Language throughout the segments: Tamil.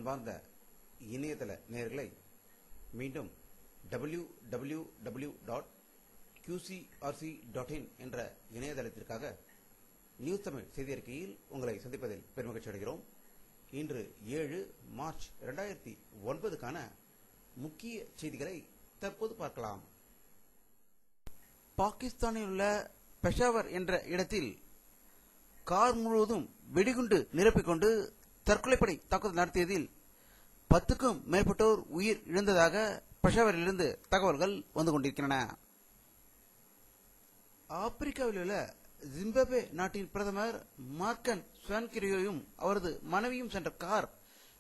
அன்பார்ந்த இணையதள நேயர்களை மீண்டும் www.qcrc.in என்ற இணையதளத்திற்காக நியூஸ் தமிழ் செய்தி அறிக்கையில் உங்களை சந்திப்பதில் பெருமகிழ்ச்சி அடைகிறோம். இன்று 7 மார்ச் 2009க்கான முக்கிய செய்திகளை தற்போது பார்க்கலாம். பாகிஸ்தானில் உள்ள பெஷாவர் என்ற இடத்தில் கார் முழுவதும் வெடிகுண்டு நிரப்பிக்கொண்டு தற்கொலைப்படை தாக்குதல் நடத்தியதில் 10க்கும் மேற்பட்டோர் உயிர் இழந்ததாக பெஷாவரிலிருந்து தகவல்கள் வந்து கொண்டிருக்கின்றன. ஆப்பிரிக்காவில் உள்ள ஜிம்பாப்வே நாட்டின் பிரதமர் மார்க்கன் ஸ்வான்கிரியோயும் அவரது மனைவியும் சென்ற கார்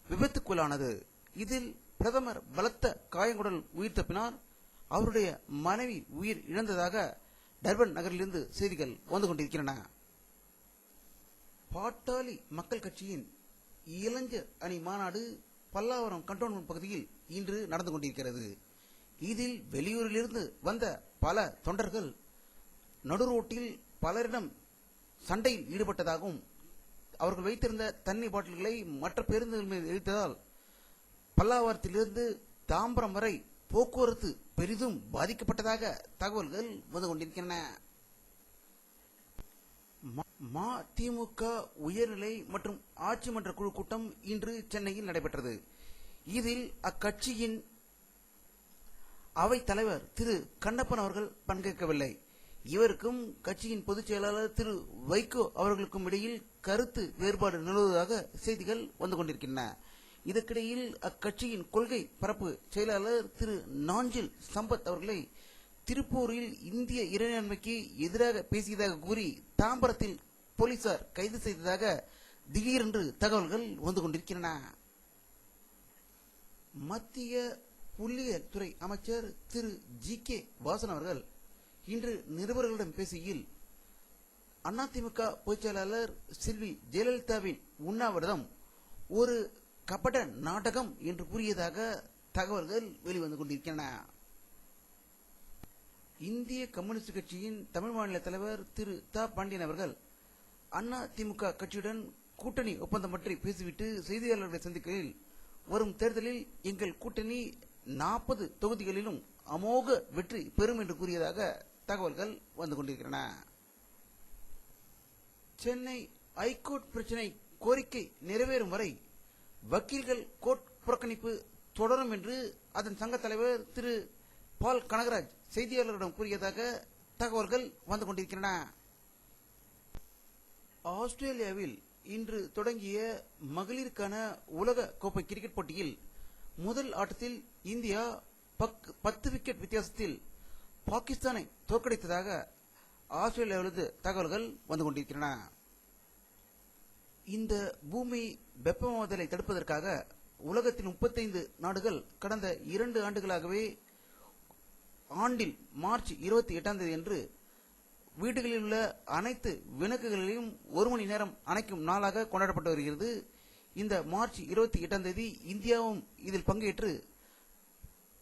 விபத்துக்குள்ளானது. இதில் பிரதமர் பலத்த காயங்களுடன் உயிர் தப்பினார். அவருடைய மனைவி உயிர் இழந்ததாக டர்பன் நகரிலிருந்து செய்திகள் வந்து கொண்டிருக்கின்றன. பாட்டாளி மக்கள் கட்சியின் இளைஞர் அணி மாநாடு பல்லாவரம் கண்டோன்மெண்ட் பகுதியில் இன்று நடந்து கொண்டிருக்கிறது. இதில் வெளியூரிலிருந்து வந்த பல தொண்டர்கள் நடுரோட்டில் பலரிடம் சண்டையில் ஈடுபட்டதாகவும் அவர்கள் வைத்திருந்த தண்ணீர் பாட்டில்களை மற்ற பேருந்துகள் மீது எரித்ததால் பல்லாவரத்திலிருந்து தாம்பரம் வரை போக்குவரத்து பெரிதும் பாதிக்கப்பட்டதாக தகவல்கள் வந்து கொண்டிருக்கின்றன. மதிமுக உயர்நிலை மற்றும் ஆட்சி மன்ற குழு கூட்டம் இன்று சென்னையில் நடைபெற்றது. இதில் அக்கட்சியின் அவைத் தலைவர் திரு கண்ணப்பன் அவர்கள் பங்கேற்கவில்லை. இவருக்கும் கட்சியின் பொதுச் செயலாளர் திரு வைகோ அவர்களுக்கும் இடையில் கருத்து வேறுபாடு நிலவுவதாக செய்திகள் வந்து கொண்டிருக்கின்றன. இதற்கிடையில் அக்கட்சியின் கொள்கை பரப்பு செயலாளர் திரு நாஞ்சில் சம்பத் அவர்களை திருப்பூரில் இந்திய இறையாண்மைக்கு எதிராக பேசியதாக கூறி தாம்பரத்தில் போலீசார் கைது செய்ததாக திடீரென்று தகவல்கள் வந்து கொண்டிருக்கின்றன. மத்திய புள்ளியியல் துறை அமைச்சர் திரு ஜி.கே. வாசன் அவர்கள் இன்று நிருபர்களிடம் பேசுகையில் அதிமுக பொதுச் செயலாளர் செல்வி ஜெயலலிதாவின் உண்ணாவிரதம் ஒரு கபட நாடகம் என்று கூறியதாக தகவல்கள் வெளிவந்து கொண்டிருக்கின்றன. இந்திய கம்யூனிஸ்ட் கட்சியின் தமிழ் மாநில தலைவர் திரு த பாண்டியன் அவர்கள் அதிமுக கட்சியுடன் கூட்டணி ஒப்பந்தம் பற்றி பேசிவிட்டு செய்தியாளர்களை சந்திக்கையில் வரும் தேர்தலில் எங்கள் கூட்டணி 40 தொகுதிகளிலும் அமோக வெற்றி பெறும் என்று கூறியதாக தகவல்கள் வந்து கொண்டிருக்கின்றன. சென்னை ஐகோர்ட் பிரச்சினை கோரிக்கை நிறைவேறும் வரை வக்கீல்கள் கோர்ட் புறக்கணிப்பு தொடரும் என்று அதன் சங்க தலைவர் திரு பால் கனகராஜ் செய்தியாளர்களிடம் கூறியதாக தகவல்கள் வந்து கொண்டிருக்கின்றன. ஆஸ்திரேலியாவில் இன்று தொடங்கிய மகளிருக்கான உலக கோப்பை கிரிக்கெட் போட்டியில் முதல் ஆட்டத்தில் இந்தியா 10 விக்கெட் வித்தியாசத்தில் பாகிஸ்தானை தோற்கடித்ததாக ஆஸ்திரேலியாவிலிருந்து தகவல்கள் வந்து கொண்டிருக்கின்றன. இந்த பூமி வெப்பமாதலை தடுப்பதற்காக உலகத்தின் 35 நாடுகள் கடந்த 2 ஆண்டுகளாகவே ஆண்டில் மார்ச் 28 என்று வீடுகளில் உள்ள அனைத்து விளக்குகளையும் 1 மணி நேரம் அணைக்கும் நாளாக கொண்டாடப்பட்டு வருகிறது. இந்த மார்ச் 28 இந்தியாவும் இதில் பங்கேற்று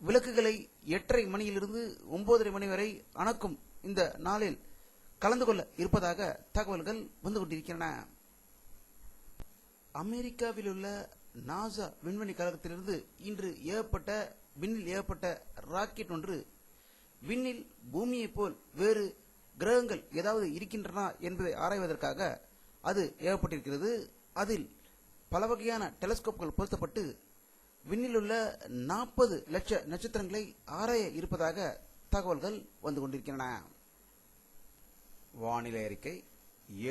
விளக்குகளை 8:30 மணியிலிருந்து 9:30 மணி வரை அணைக்கும் இந்த நாளில் கலந்து கொள்ள இருப்பதாக தகவல்கள் வந்து கொண்டிருக்கின்றன. அமெரிக்காவில் உள்ள நாசா விண்வெளி கழகத்திலிருந்து இன்று விண்ணில் ஏவப்பட்ட ராக்கெட் ஒன்று விண்ணில் பூமியை போல் வேறு கிரகங்கள் ஏதாவது இருக்கின்றன என்பதை ஆராய்வதற்காக அது ஏவப்பட்டிருக்கிறது. அதில் பல வகையான டெலஸ்கோப்கள் பொருத்தப்பட்டு விண்ணில் உள்ள 40 லட்ச நட்சத்திரங்களை ஆராய இருப்பதாக தகவல்கள் வந்து கொண்டிருக்கின்றன. வானிலை அறிக்கை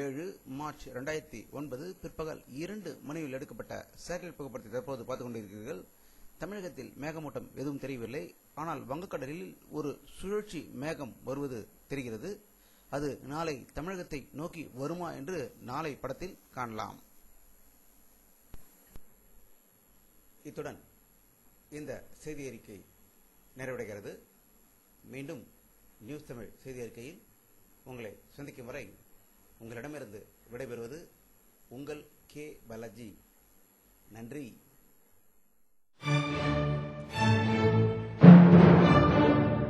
7 மார்ச் 2009 பிற்பகல் 2 மணியில் எடுக்கப்பட்ட சேட்டலைட் புகைப்படத்தை தற்போது பார்த்துக் கொண்டிருக்கிறீர்கள். தமிழகத்தில் மேகமூட்டம் எதுவும் தெரியவில்லை. ஆனால் வங்கக்கடலில் ஒரு சுழற்சி மேகம் வருவது தெரிகிறது. அது நாளை தமிழகத்தை நோக்கி வருமா என்று நாளை படத்தில் காணலாம். இத்துடன் இந்த செய்தி அறிக்கை நிறைவடைகிறது. மீண்டும் நியூஸ் தமிழ் செய்தி அறிக்கையில் உங்களை சந்திக்கும் வரை உங்களிடமிருந்து விடைபெறுவது உங்கள் கே பாலாஜி. நன்றி.